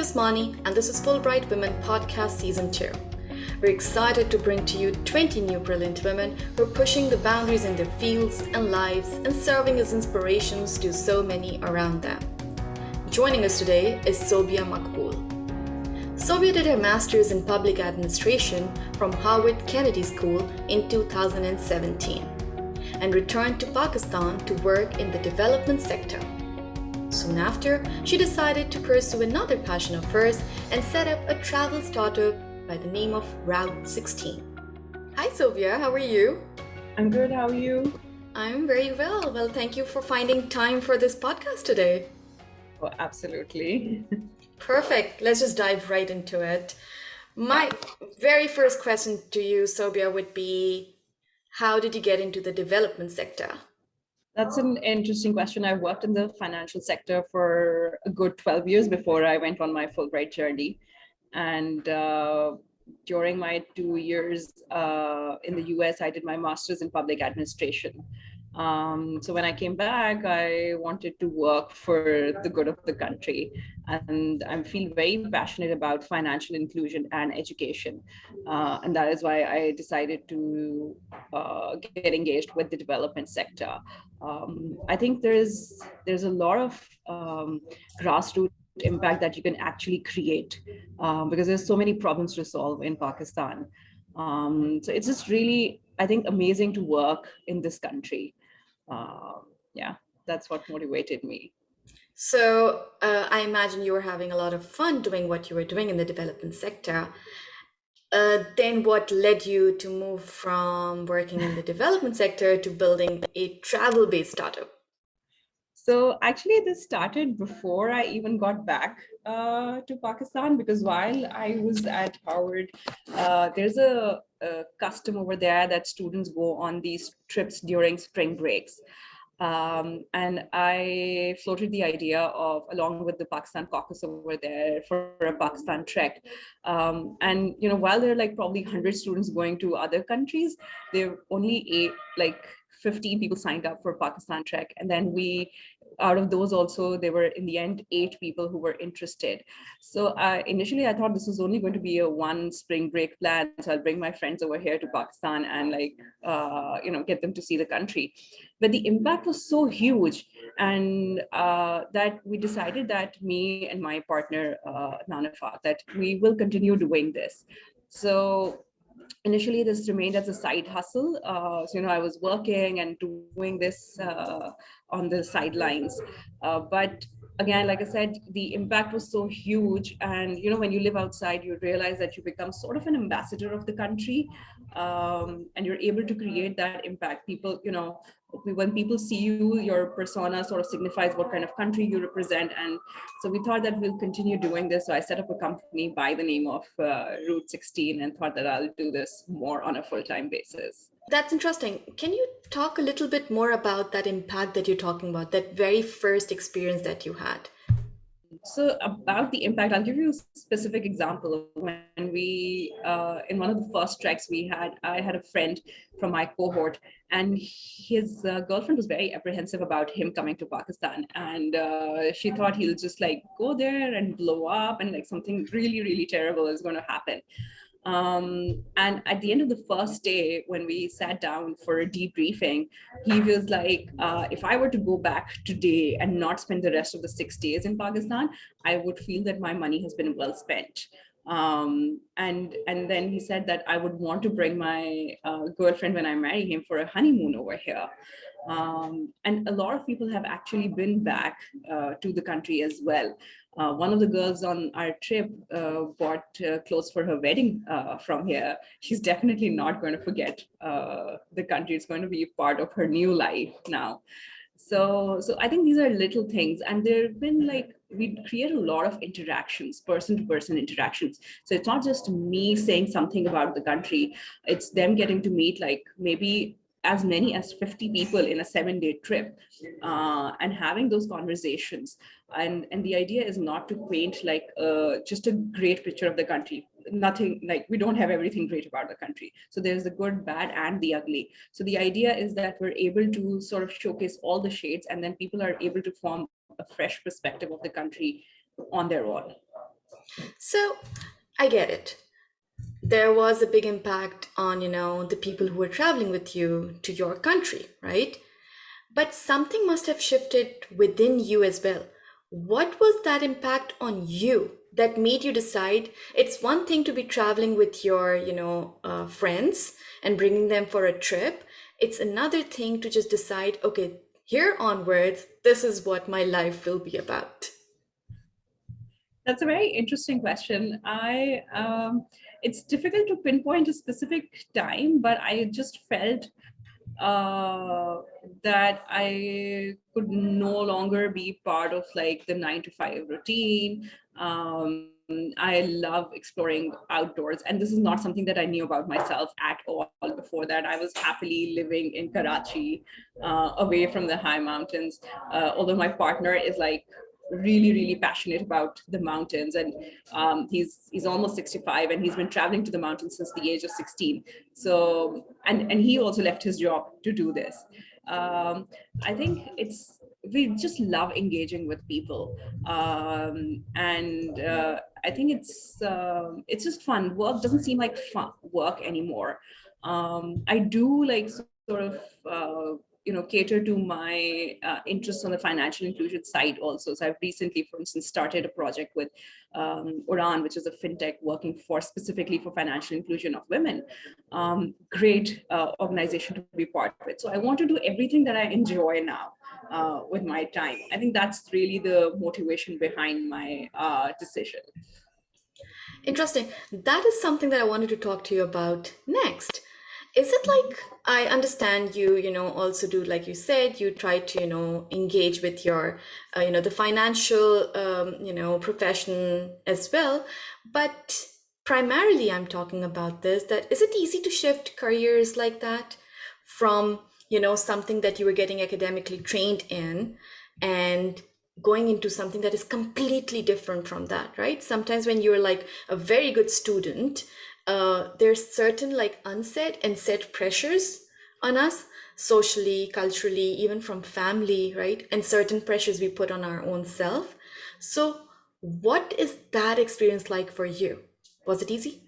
Usmani, and this is Fulbright Women Podcast Season 2. We're excited to bring to you 20 new brilliant women who are pushing the boundaries in their fields and lives and serving as inspirations to so many around them. Joining us today is Sobia Maqbool. Sobia did her master's in public administration from Harvard Kennedy School in 2017 and returned to Pakistan to work in the development sector. Soon after, she decided to pursue another passion of hers and set up a travel startup by the name of Route 16. Hi Sobia, how are you? I'm good, how are you? I'm very well. Well, thank you for finding time for this podcast today. Oh, absolutely. Perfect. Let's just dive right into it. My very first question to you, Sobia, would be, how did you get into the development sector? That's an interesting question. I worked in the financial sector for a good 12 years before I went on my Fulbright journey. And during my 2 years in the US, I did my master's in public administration. So when I came back, I wanted to work for the good of the country. And I feel very passionate about financial inclusion and education. And that is why I decided to get engaged with the development sector. I think there's a lot of grassroots impact that you can actually create because there's so many problems to solve in Pakistan. So it's just really, I think, amazing to work in this country. Yeah, that's what motivated me. So I imagine you were having a lot of fun doing what you were doing in the development sector. Then what led you to move from working in the development sector to building a travel-based startup? So actually, this started before I even got back to Pakistan, because while I was at Harvard, there's a custom over there that students go on these trips during spring breaks. And I floated the idea of, along with the Pakistan caucus over there, for a Pakistan trek. And while there are like probably 100 students going to other countries, there were only 15 people signed up for Pakistan trek, and then out of those also, there were in the end 8 people who were interested. So initially I thought this was only going to be a one spring break plan. So I'll bring my friends over here to Pakistan and get them to see the country. But the impact was so huge, and that we decided, that me and my partner, Nanafat, that we will continue doing this. So initially this remained as a side hustle. I was working and doing this on the sidelines. But again, like I said, the impact was so huge. And, when you live outside, you realize that you become sort of an ambassador of the country, and you're able to create that impact. People, when people see you, your persona sort of signifies what kind of country you represent. And so we thought that we'll continue doing this. So I set up a company by the name of Route 16 and thought that I'll do this more on a full-time basis. That's interesting. Can you talk a little bit more about that impact that you're talking about, that very first experience that you had? So about the impact, I'll give you a specific example. When we, in one of the first treks I had a friend from my cohort, and his girlfriend was very apprehensive about him coming to Pakistan. And she thought he'll just go there and blow up, and something really, really terrible is going to happen. And at the end of the first day, when we sat down for a debriefing, he was like, if I were to go back today and not spend the rest of the 6 days in Pakistan, I would feel that my money has been well spent. And then he said that I would want to bring my girlfriend when I marry him for a honeymoon over here. And a lot of people have actually been back to the country as well. One of the girls on our trip bought clothes for her wedding from here. She's definitely not going to forget the country. It's going to be a part of her new life now. So I think these are little things, and there've been we create a lot of interactions, person-to-person interactions. So it's not just me saying something about the country; it's them getting to meet maybe as many as 50 people in a 7-day trip, and having those conversations. And the idea is not to paint just a great picture of the country. Nothing, we don't have everything great about the country. So there's the good, bad, and the ugly. So the idea is that we're able to sort of showcase all the shades, and then people are able to form a fresh perspective of the country on their own. So I get it. There was a big impact on, the people who were traveling with you to your country, right? But something must have shifted within you as well. What was that impact on you that made you decide it's one thing to be traveling with your, friends and bringing them for a trip. It's another thing to just decide, okay, here onwards, this is what my life will be about. That's a very interesting question. It's difficult to pinpoint a specific time, but I just felt uh, that I could no longer be part of like the 9 to 5 routine. I love exploring outdoors, and this is not something that I knew about myself at all before that. I was happily living in Karachi, away from the high mountains. Although my partner is like really passionate about the mountains, and he's almost 65, and he's been traveling to the mountains since the age of 16. So and he also left his job to do this. I think it's we just love engaging with people, and I think it's just fun. Work doesn't seem like fun work anymore. I do like sort of cater to my interests on the financial inclusion side also. So I've recently, for instance, started a project with Uran, which is a fintech working for specifically for financial inclusion of women. Great organization to be part of it. So I want to do everything that I enjoy now with my time. I think that's really the motivation behind my decision. Interesting. That is something that I wanted to talk to you about next. Is it like I understand you, also do, like you said, you try to, engage with your, the financial, profession as well. But primarily, I'm talking about this, that is it easy to shift careers like that from, something that you were getting academically trained in and going into something that is completely different from that, right? Sometimes when you're like a very good student, there's certain like unsaid and said pressures on us socially, culturally, even from family, right? And certain pressures we put on our own self. So, what is that experience like for you? Was it easy?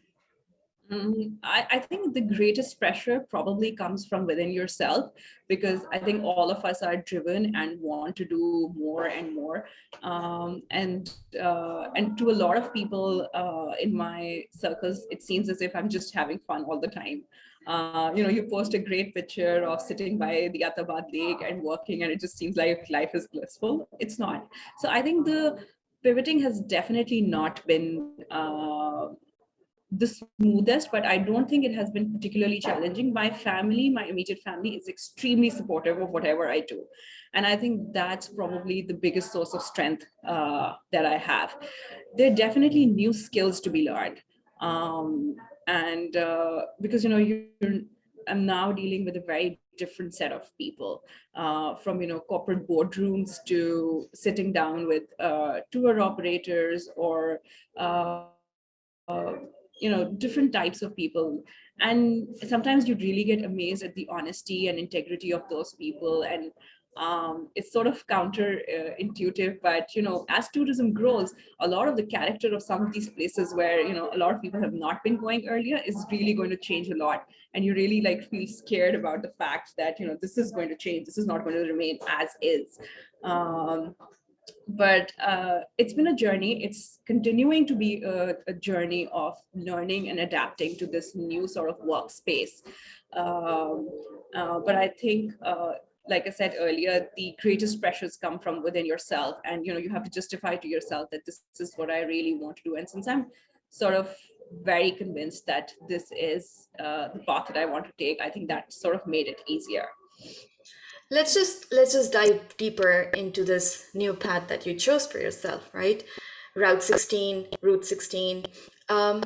I think the greatest pressure probably comes from within yourself, because I think all of us are driven and want to do more and more. And to a lot of people in my circles, it seems as if I'm just having fun all the time. You post a great picture of sitting by the Atabad Lake and working, and it just seems like life is blissful. It's not. So I think the pivoting has definitely not been the smoothest, but I don't think it has been particularly challenging. My family, my immediate family, is extremely supportive of whatever I do. And I think that's probably the biggest source of strength that I have. There are definitely new skills to be learned. And because, I'm now dealing with a very different set of people, from corporate boardrooms to sitting down with tour operators or different types of people. And sometimes you really get amazed at the honesty and integrity of those people. And it's sort of counter intuitive, but as tourism grows, a lot of the character of some of these places where a lot of people have not been going earlier is really going to change a lot. And you really like feel scared about the fact that this is going to change, this is not going to remain as is. um, but it's been a journey. It's continuing to be a journey of learning and adapting to this new sort of workspace. Um, but I think, like I said earlier, the greatest pressures come from within yourself, and you have to justify to yourself that this is what I really want to do. And since I'm sort of very convinced that this is the path that I want to take, I think that sort of made it easier. Let's just dive deeper into this new path that you chose for yourself, right? Route 16. Um,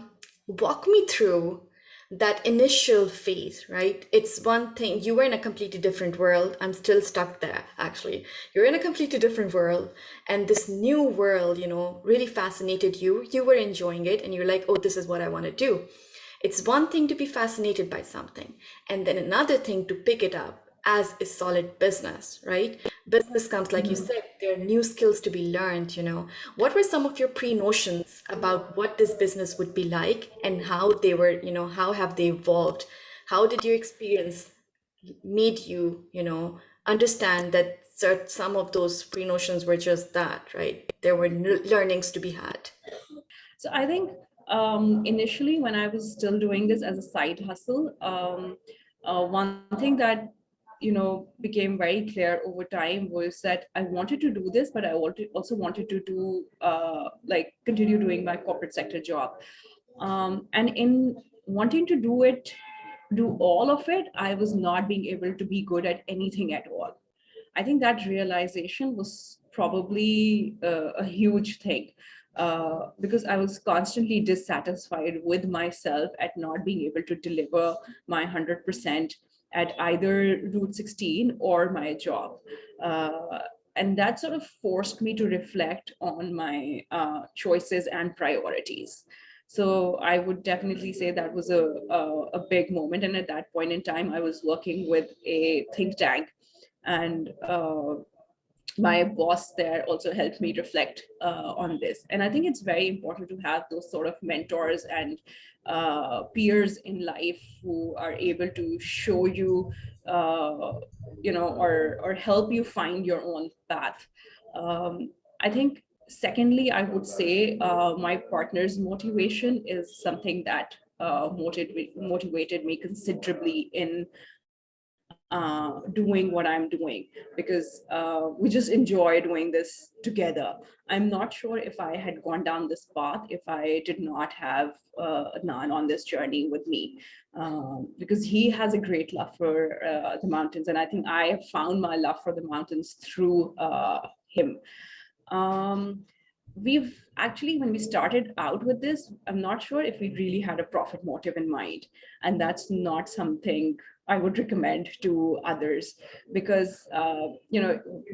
Walk me through that initial phase, right? It's one thing, you were in a completely different world. I'm still stuck there, actually. You're in a completely different world, and this new world, really fascinated you. You were enjoying it, and you're like, oh, this is what I want to do. It's one thing to be fascinated by something, and then another thing to pick it up as a solid business, right? Business comes, like you said, there are new skills to be learned, What were some of your pre-notions about what this business would be like and how they were, how have they evolved? How did your experience made you, understand that some of those pre-notions were just that, right? There were learnings to be had. So I think initially when I was still doing this as a side hustle, one thing that became very clear over time was that I wanted to do this, but I also wanted to do like continue doing my corporate sector job. And in wanting to do all of it, I was not being able to be good at anything at all. I think that realization was probably a huge thing, because I was constantly dissatisfied with myself at not being able to deliver my 100% at either Route 16 or my job. And that sort of forced me to reflect on my choices and priorities. So I would definitely say that was a big moment. And at that point in time, I was working with a think tank, and my boss there also helped me reflect on this. And I think it's very important to have those sort of mentors and peers in life who are able to show you, or help you find your own path. I think secondly, I would say my partner's motivation is something that motivated me considerably in doing what I'm doing, because we just enjoy doing this together. I'm not sure if I had gone down this path if I did not have Nan on this journey with me, because he has a great love for the mountains, and I think I have found my love for the mountains through him. Um, we've actually, when we started out with this, I'm not sure if we really had a profit motive in mind. And that's not something I would recommend to others, because,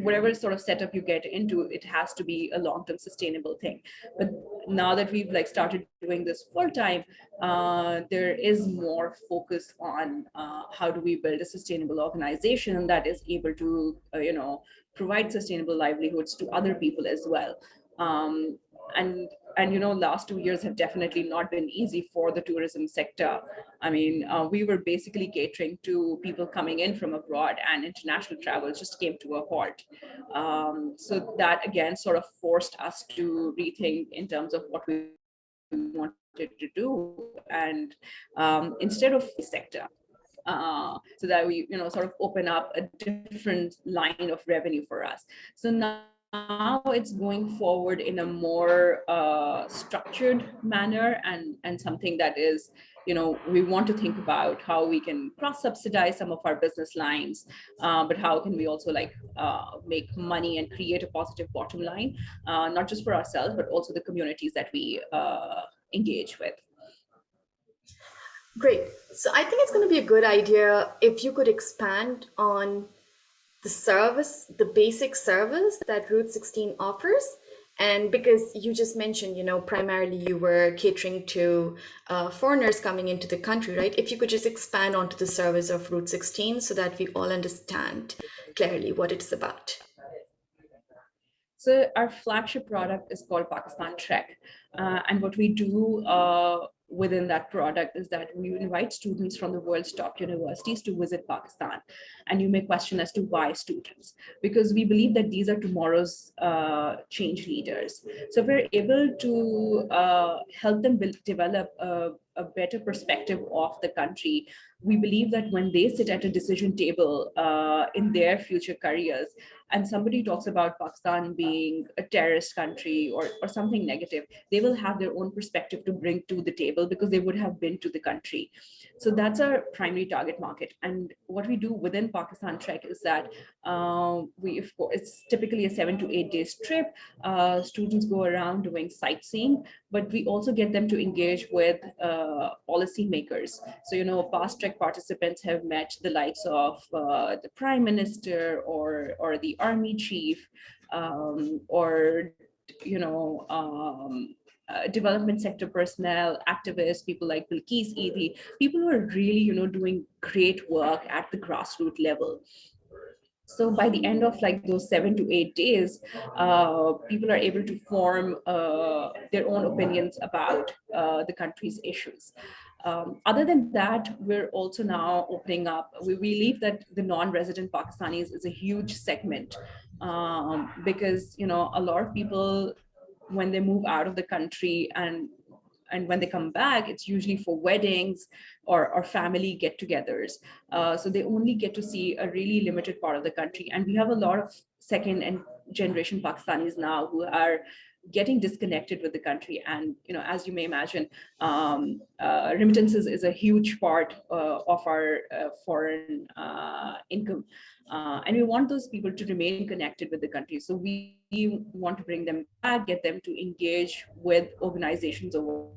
whatever sort of setup you get into, it has to be a long-term sustainable thing. But now that we've like started doing this full time, there is more focus on how do we build a sustainable organization that is able to, provide sustainable livelihoods to other people as well. um, and last 2 years have definitely not been easy for the tourism sector. I mean, we were basically catering to people coming in from abroad, and international travel just came to a halt. So that again sort of forced us to rethink in terms of what we wanted to do, and instead of sector, so that we sort of open up a different line of revenue for us. So now it's going forward in a more structured manner, and something that is, we want to think about how we can cross subsidize some of our business lines, but how can we also like make money and create a positive bottom line, not just for ourselves but also the communities that we engage with. Great. So I think it's going to be a good idea if you could expand on the service, the basic service that Route 16 offers. And because you just mentioned, primarily you were catering to foreigners coming into the country, right? If you could just expand onto the service of Route 16 so that we all understand clearly what it's about. So our flagship product is called Pakistan Trek. And what we do within that product is that we invite students from the world's top universities to visit Pakistan. And you may question as to why students, because we believe that these are tomorrow's change leaders. So we're able to help them develop a better perspective of the country. We believe that when they sit at a decision table in their future careers, and somebody talks about Pakistan being a terrorist country or something negative, they will have their own perspective to bring to the table because they would have been to the country. So that's our primary target market. And what we do within Pakistan Trek is that it's typically a 7 to 8 days trip. Students go around doing sightseeing, but we also get them to engage with policymakers. So, past Trek participants have met the likes of the Prime Minister or the Army Chief, or development sector personnel, activists, people like Bilkis Eidi, people who are really, doing great work at the grassroots level. So by the end of like those 7 to 8 days, people are able to form their own opinions about the country's issues. Other than that, we're also now opening up. We believe that the non-resident Pakistanis is a huge segment, because a lot of people, when they move out of the country and when they come back, it's usually for weddings or family get-togethers. So they only get to see a really limited part of the country. And we have a lot of second and generation Pakistanis now who are getting disconnected with the country. And as you may imagine, remittances is a huge part of our foreign income. And we want those people to remain connected with the country. So we want to bring them back, get them to engage with organizations over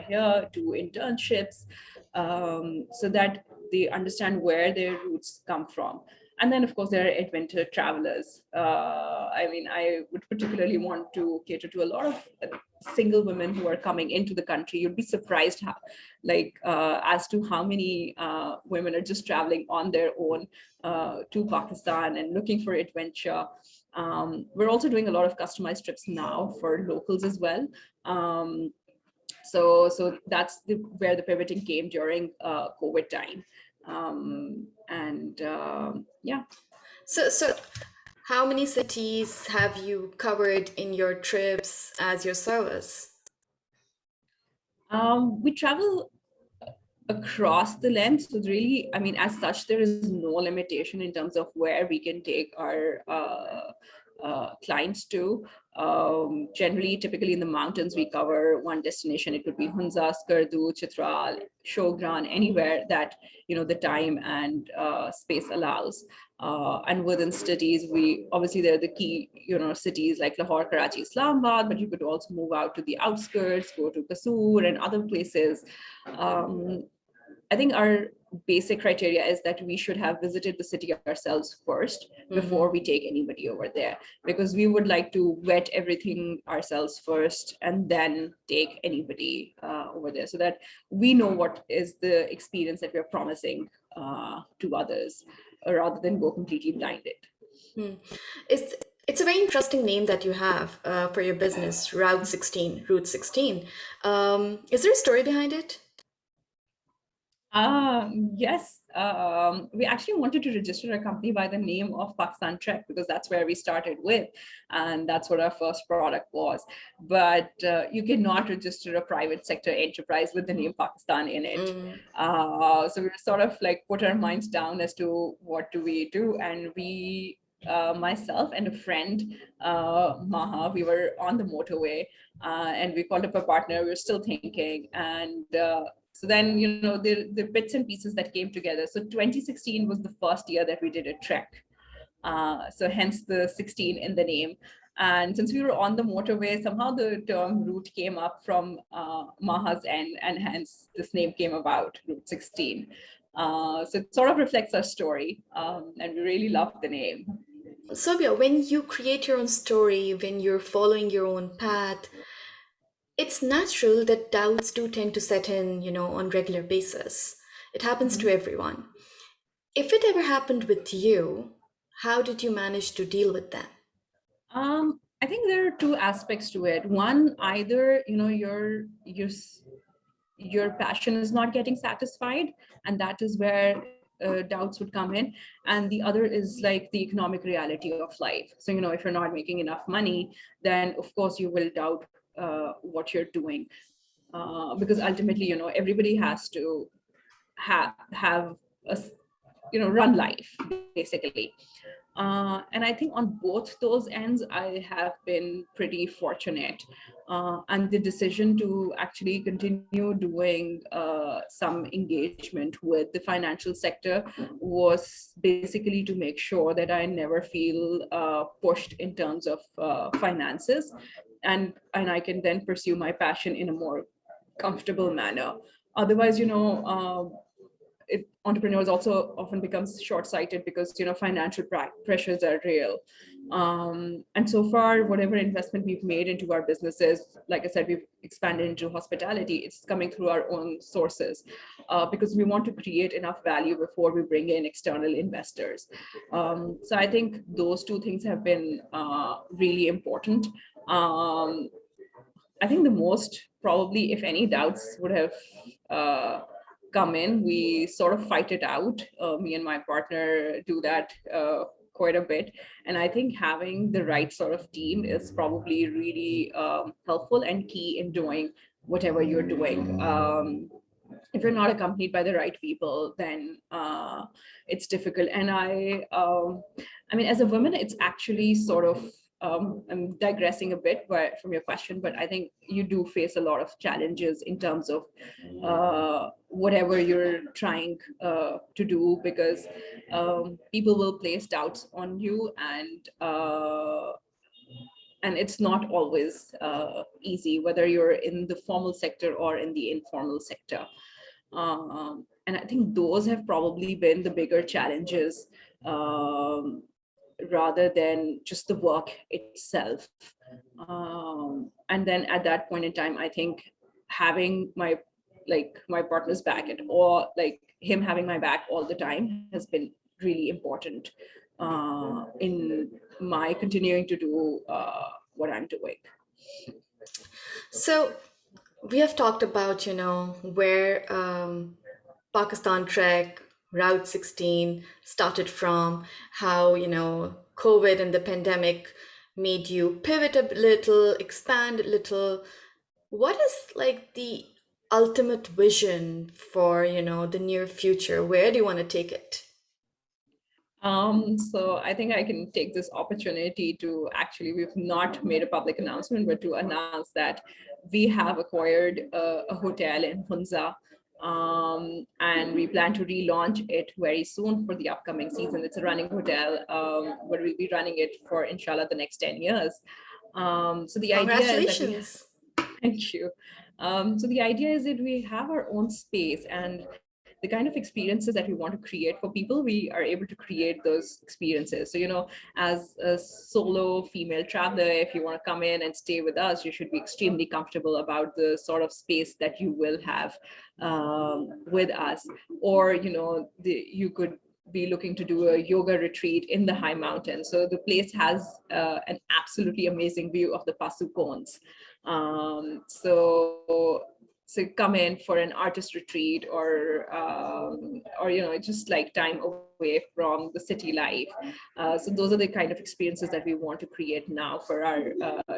here, do internships, so that they understand where their roots come from. And then, of course, there are adventure travelers. I would particularly want to cater to a lot of single women who are coming into the country. You'd be surprised as to how many women are just traveling on their own to Pakistan and looking for adventure. We're also doing a lot of customized trips now for locals as well. So that's where the pivoting came during COVID time. Yeah. So how many cities have you covered in your trips as your service? We travel across the length. So really, as such, there is no limitation in terms of where we can take our clients to. Generally, typically in the mountains, we cover one destination. It could be Hunza, Skardu, Chitral, Shogran, anywhere that the time and space allows. And within cities, obviously there are the key cities like Lahore, Karachi, Islamabad, but you could also move out to the outskirts, go to Kasur and other places. I think our basic criteria is that we should have visited the city ourselves first before we take anybody over there, because we would like to vet everything ourselves first and then take anybody over there, so that we know what is the experience that we're promising to others, rather than go completely blinded. It's a very interesting name that you have for your business, Route 16. Is there a story behind it? Yes, we actually wanted to register a company by the name of Pakistan Trek, because that's where we started with, and that's what our first product was. But you cannot register a private sector enterprise with the name Pakistan in it. So we sort of put our minds down as to what do we do, and we myself and a friend, Maha, we were on the motorway, and we called up a partner. We were still thinking, and so then, the bits and pieces that came together. So 2016 was the first year that we did a trek. So hence the 16 in the name. And since we were on the motorway, somehow the term route came up from Maha's end, and hence this name came about, Route 16. So it sort of reflects our story, and we really love the name. Sobia, when you create your own story, when you're following your own path, it's natural that doubts do tend to set in, on regular basis. It happens to everyone. If it ever happened with you, how did you manage to deal with that? I think there are two aspects to it. One, either your passion is not getting satisfied, and that is where doubts would come in. And the other is the economic reality of life. So if you're not making enough money, then of course you will doubt what you're doing, because ultimately everybody has to have a run life, basically. And I think on both those ends, I have been pretty fortunate. And the decision to actually continue doing some engagement with the financial sector was basically to make sure that I never feel pushed in terms of finances, and I can then pursue my passion in a more comfortable manner. Otherwise, entrepreneurs also often becomes short-sighted because financial pressures are real. And so far, whatever investment we've made into our businesses, like I said, we've expanded into hospitality. It's coming through our own sources because we want to create enough value before we bring in external investors. So I think those two things have been really important. I think the most probably, if any doubts would have come in, we sort of fight it out. Me and my partner do that quite a bit. And I think having the right sort of team is probably really helpful and key in doing whatever you're doing. If you're not accompanied by the right people, then it's difficult. And I mean, as a woman, it's actually sort of, I'm digressing a bit from your question, but I think you do face a lot of challenges in terms of whatever you're trying to do, because people will place doubts on you, and it's not always easy, whether you're in the formal sector or in the informal sector. And I think those have probably been the bigger challenges, rather than just the work itself. And then at that point in time, I think having my partner's back at all, like him having my back all the time, has been really important in my continuing to do what I'm doing. So we have talked about, where Pakistan Trek, Route 16 started from, how, COVID and the pandemic made you pivot a little, expand a little. What is like the ultimate vision for, the near future? Where do you want to take it? So I think I can take this opportunity to actually, we've not made a public announcement, but to announce that we have acquired a hotel in Hunza. And we plan to relaunch it very soon for the upcoming season. It's a running hotel, but we'll be running it for, inshallah, the next 10 years. So the idea is Congratulations. thank you. So the idea is that we have our own space, and the kind of experiences that we want to create for people, we are able to create those experiences. So, as a solo female traveler, if you want to come in and stay with us, you should be extremely comfortable about the sort of space that you will have with us. Or, you could be looking to do a yoga retreat in the high mountains. So the place has an absolutely amazing view of the Pasu Cones. So come in for an artist retreat, or just like time away from the city life. So those are the kind of experiences that we want to create now for our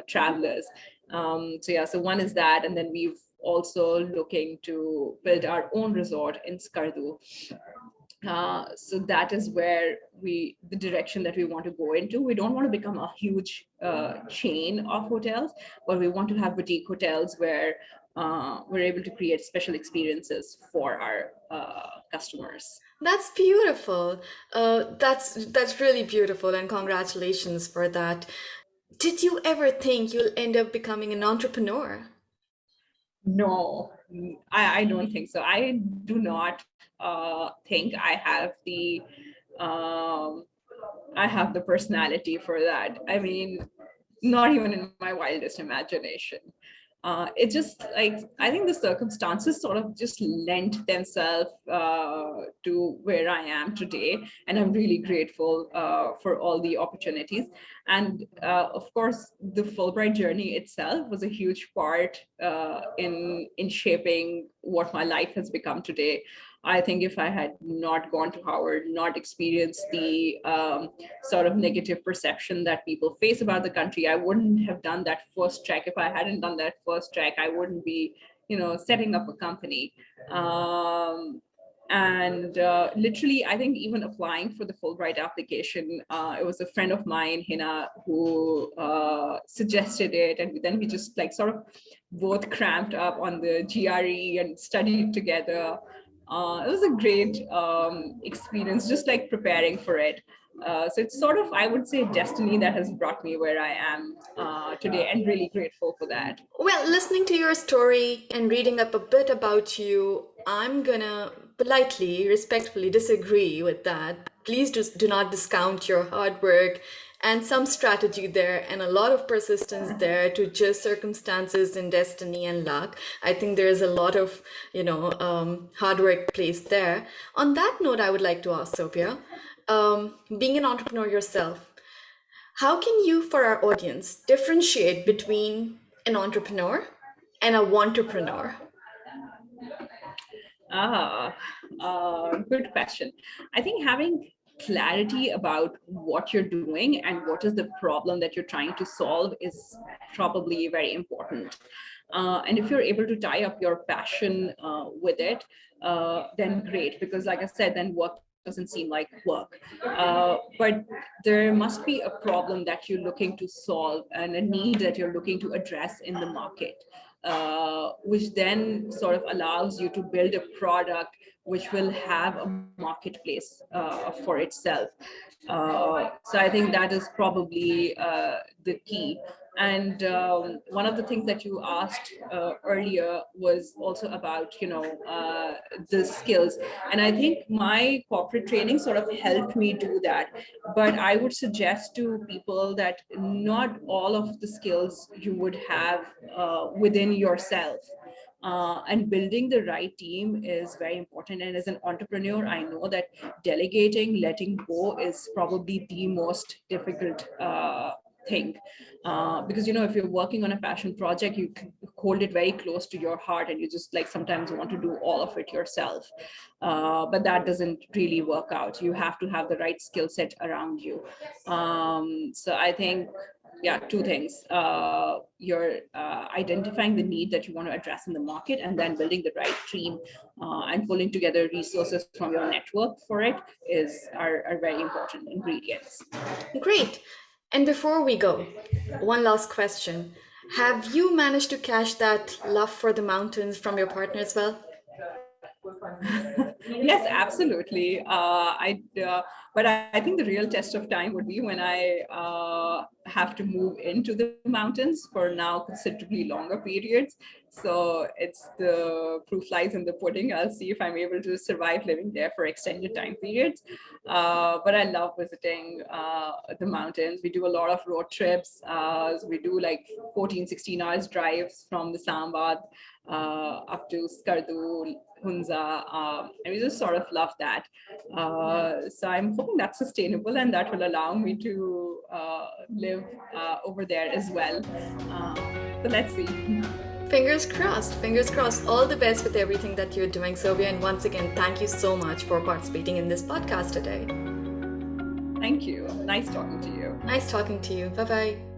travelers. So one is that, and then we've also looking to build our own resort in Skardu. So that is where the direction that we want to go into. We don't want to become a huge chain of hotels, but we want to have boutique hotels where we're able to create special experiences for our customers. That's beautiful. That's really beautiful, and congratulations for that. Did you ever think you'll end up becoming an entrepreneur? No, I don't think so. I do not think um, I have the personality for that. I mean, not even in my wildest imagination. It just, like, I think the circumstances sort of just lent themselves to where I am today, and I'm really grateful for all the opportunities. And of course, the Fulbright journey itself was a huge part in shaping what my life has become today. I think if I had not gone to Howard, not experienced the sort of negative perception that people face about the country, I wouldn't have done that first track. If I hadn't done that first track, I wouldn't be, setting up a company. And literally, I think even applying for the Fulbright application, it was a friend of mine, Hina, who suggested it. And then we just like sort of both cramped up on the GRE and studied together. It was a great experience, just like preparing for it. So it's sort of, I would say, destiny that has brought me where I am today, and really grateful for that. Well, listening to your story and reading up a bit about you, I'm gonna politely, respectfully disagree with that. Please just do not discount your hard work and some strategy there and a lot of persistence there to just circumstances and destiny and luck. I think there is a lot of, hard work placed there. On that note, I would like to ask Sophia, being an entrepreneur yourself, how can you, for our audience, differentiate between an entrepreneur and a wantrepreneur? Ah, good question. I think having clarity about what you're doing and what is the problem that you're trying to solve is probably very important. And if you're able to tie up your passion with it, then great, because like I said, then work doesn't seem like work. But there must be a problem that you're looking to solve and a need that you're looking to address in the market, which then sort of allows you to build a product which will have a marketplace for itself. So I think that is probably the key. And one of the things that you asked earlier was also about, the skills. And I think my corporate training sort of helped me do that. But I would suggest to people that not all of the skills you would have within yourself. And building the right team is very important. And as an entrepreneur, I know that delegating, letting go is probably the most difficult thing, because if you're working on a passion project, you can hold it very close to your heart and you just like sometimes want to do all of it yourself, but that doesn't really work out. You have to have the right skill set around you. So I think, yeah, two things. You're identifying the need that you want to address in the market, and then building the right team and pulling together resources from your network for it are very important ingredients. Great. And before we go, one last question. Have you managed to catch that love for the mountains from your partner as well? Yes, absolutely. But I think the real test of time would be when I have to move into the mountains for now considerably longer periods. So it's the proof lies in the pudding. I'll see if I'm able to survive living there for extended time periods. But I love visiting the mountains. We do a lot of road trips. So we do like 14, 16 hours drives from the Sambad up to Skardu, Hunza, and we just sort of love that. So I'm hoping that's sustainable and that will allow me to live over there as well. So let's see. Fingers crossed, fingers crossed. All the best with everything that you're doing, Sobia. And once again, thank you so much for participating in this podcast today. Thank you. Nice talking to you. Nice talking to you. Bye-bye.